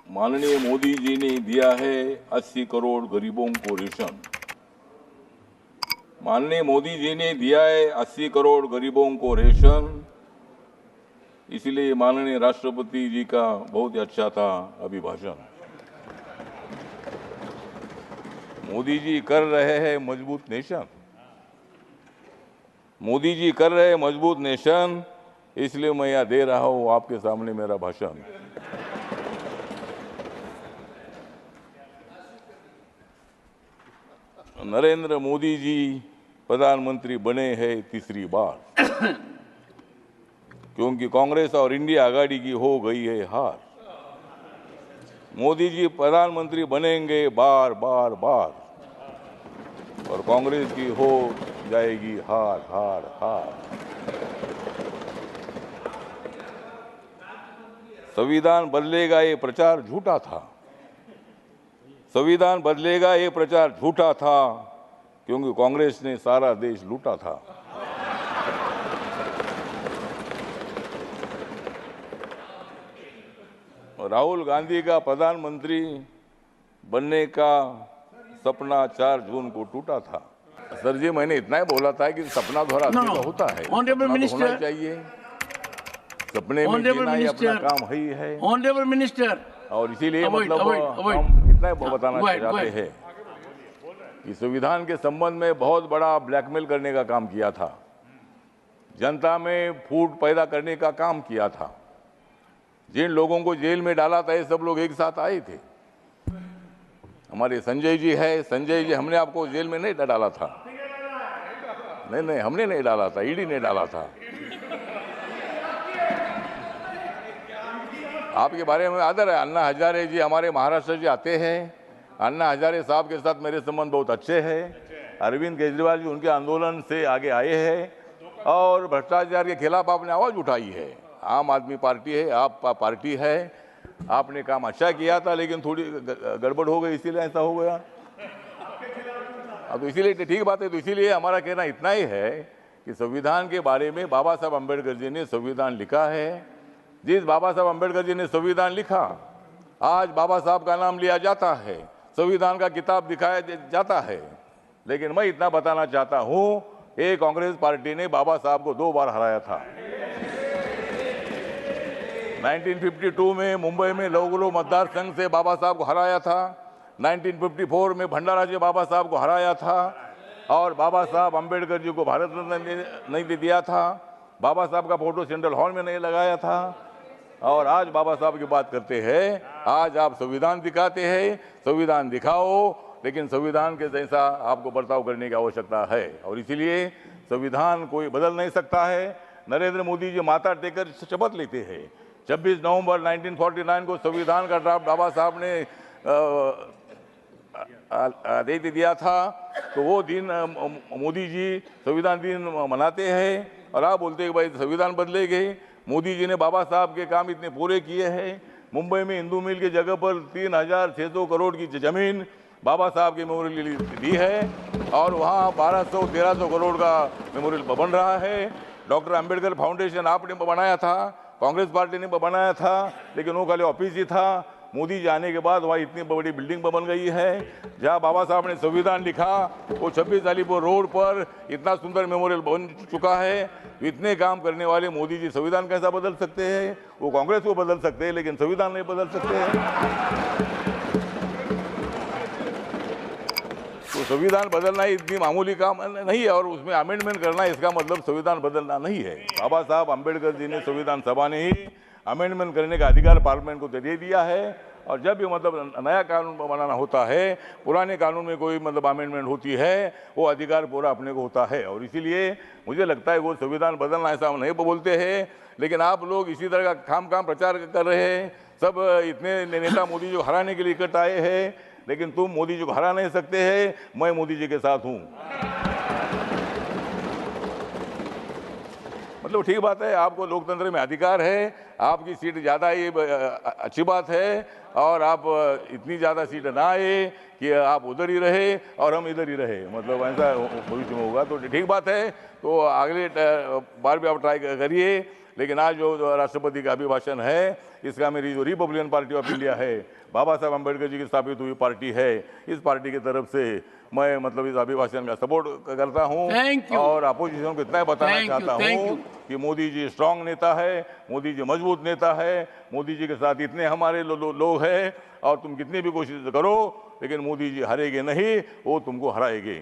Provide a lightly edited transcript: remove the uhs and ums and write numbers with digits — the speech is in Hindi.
माननीय मोदी जी ने दिया है 80 करोड़ गरीबों को रेशन। माननीय मोदी जी ने दिया है 80 करोड़ गरीबों को रेशन। इसलिए माननीय राष्ट्रपति जी का बहुत ही अच्छा था अभिभाषण। मोदी जी कर रहे हैं मजबूत नेशन। मोदी जी कर रहे हैं मजबूत नेशन, इसलिए मैं यह दे रहा हूं आपके सामने मेरा भाषण। नरेंद्र मोदी जी प्रधानमंत्री बने हैं तीसरी बार, क्योंकि कांग्रेस और इंडिया आघाड़ी की हो गई है हार। मोदी जी प्रधानमंत्री बनेंगे बार बार बार, और कांग्रेस की हो जाएगी हार हार हार। संविधान बदलेगा ये प्रचार झूठा था। संविधान बदलेगा ये प्रचार झूठा था, क्योंकि कांग्रेस ने सारा देश लूटा था। राहुल गांधी का प्रधानमंत्री बनने का सपना 4 जून को टूटा था। सर जी, मैंने इतना ही बोला था कि सपना तो हर आदमी का होता है, ऑनरेबल मिनिस्टर होना चाहिए। सपने में जीना ही अपना काम ही है। ऑनरेबल मिनिस्टर, और इसीलिए मतलब हम इतना ही बताना चाहते हैं कि संविधान के संबंध में बहुत बड़ा ब्लैकमेल करने का काम किया था, जनता में फूट पैदा करने का काम किया था। जिन लोगों को जेल में डाला था ये सब लोग एक साथ आए थे। हमारे संजय जी है, संजय जी, हमने आपको जेल में नहीं डाला था। नहीं, हमने नहीं डाला था, ईडी ने डाला था। आपके बारे में आदर है। अन्ना हजारे जी हमारे महाराष्ट्र से आते हैं। अन्ना हजारे साहब के साथ मेरे संबंध बहुत अच्छे हैं। अरविंद केजरीवाल जी उनके आंदोलन से आगे आए हैं और भ्रष्टाचार के खिलाफ आपने आवाज उठाई है। आम आदमी पार्टी है, आप पार्टी है, आपने काम अच्छा किया था, लेकिन थोड़ी गड़बड़ हो गई, इसीलिए ऐसा हो गया। अब तो इसीलिए ठीक बात है। तो इसीलिए हमारा कहना इतना ही है कि संविधान के बारे में बाबा साहब अम्बेडकर जी ने संविधान लिखा है। जिस बाबा साहब अम्बेडकर जी ने संविधान लिखा, आज बाबा साहब का नाम लिया जाता है, संविधान का किताब दिखाया जाता है। लेकिन मैं इतना बताना चाहता हूं, ये कांग्रेस पार्टी ने बाबा साहब को 2 बार हराया था। 1952 में मुंबई में लौगलो मतदार संघ से बाबा साहब को हराया था। 1954 में भंडारा जी बाबा साहब को हराया था, और बाबा साहब अम्बेडकर जी को भारत रत्न नहीं दिया था। बाबा साहब का फोटो सेंट्रल हॉल में नहीं लगाया था। और आज बाबा साहब की बात करते हैं। आज आप संविधान दिखाते हैं, संविधान दिखाओ, लेकिन संविधान के जैसा आपको बर्ताव करने की आवश्यकता है। और इसीलिए संविधान कोई बदल नहीं सकता है। नरेंद्र मोदी जी माथा टेकर शपथ लेते हैं। 26 नवंबर 1949 को संविधान का ड्राफ्ट बाबा साहब ने दे दिया था। तो वो दिन मोदी जी संविधान दिन मनाते हैं, और आप बोलते हैं कि भाई संविधान बदलेंगे। मोदी जी ने बाबा साहब के काम इतने पूरे किए हैं। मुंबई में हिंदू मिल की जगह पर 3600 करोड़ की जमीन बाबा साहब के मेमोरियल दी है, और वहाँ 1200-1300 करोड़ का मेमोरियल बन रहा है। डॉक्टर अंबेडकर फाउंडेशन आपने बनाया था, कांग्रेस पार्टी ने बनाया था, लेकिन वो खाली ऑफिस ही था। मोदी जी आने के बाद वहाँ इतनी बड़ी बिल्डिंग बन गई है। जहाँ बाबा साहब ने संविधान लिखा, वो 26 अलीपुर रोड पर इतना सुंदर मेमोरियल बन चुका है। इतने काम करने वाले मोदी जी संविधान कैसा बदल सकते हैं? वो कांग्रेस को बदल सकते हैं, लेकिन संविधान नहीं बदल सकते हैं। तो संविधान बदलना इतनी मामूली काम नहीं है, और उसमें अमेंडमेंट करना इसका मतलब संविधान बदलना नहीं है। बाबा साहब अम्बेडकर जी ने संविधान सभा ने ही अमेंडमेंट करने का अधिकार पार्लियामेंट को दे दिया है। और जब भी मतलब नया कानून बनाना होता है, पुराने कानून में कोई मतलब अमेंडमेंट होती है, वो अधिकार पूरा अपने को होता है। और इसीलिए मुझे लगता है वो संविधान बदलना ऐसा हम नहीं बोलते हैं, लेकिन आप लोग इसी तरह का काम प्रचार कर रहे हैं। सब इतने नेता मोदी जी को हराने के लिए इकट्ठा आए हैं, लेकिन तुम मोदी जी को हरा नहीं सकते हैं। मैं मोदी जी के साथ हूँ। मतलब ठीक बात है, आपको लोकतंत्र में अधिकार है, आपकी सीट ज़्यादा ये अच्छी बात है, और आप इतनी ज़्यादा सीट ना आए कि आप उधर ही रहे और हम इधर ही रहे, मतलब ऐसा भविष्य में होगा। तो ठीक बात है। तो अगले बार भी आप ट्राई करिए। लेकिन आज जो राष्ट्रपति का अभिभाषण है, इसका मेरी जो रिपब्लिकन पार्टी ऑफ इंडिया है, बाबा साहब अम्बेडकर जी की स्थापित हुई पार्टी है, इस पार्टी की तरफ से मैं मतलब इस अभिभाषण का सपोर्ट करता हूं। और अपोजिशन को इतना बताना चाहता हूं कि मोदी जी स्ट्रांग नेता है, मोदी जी मजबूत नेता है, मोदी जी के साथ इतने हमारे लोग हैं, और तुम कितनी भी कोशिश करो लेकिन मोदी जी हारेंगे नहीं, वो तुमको हराएंगे।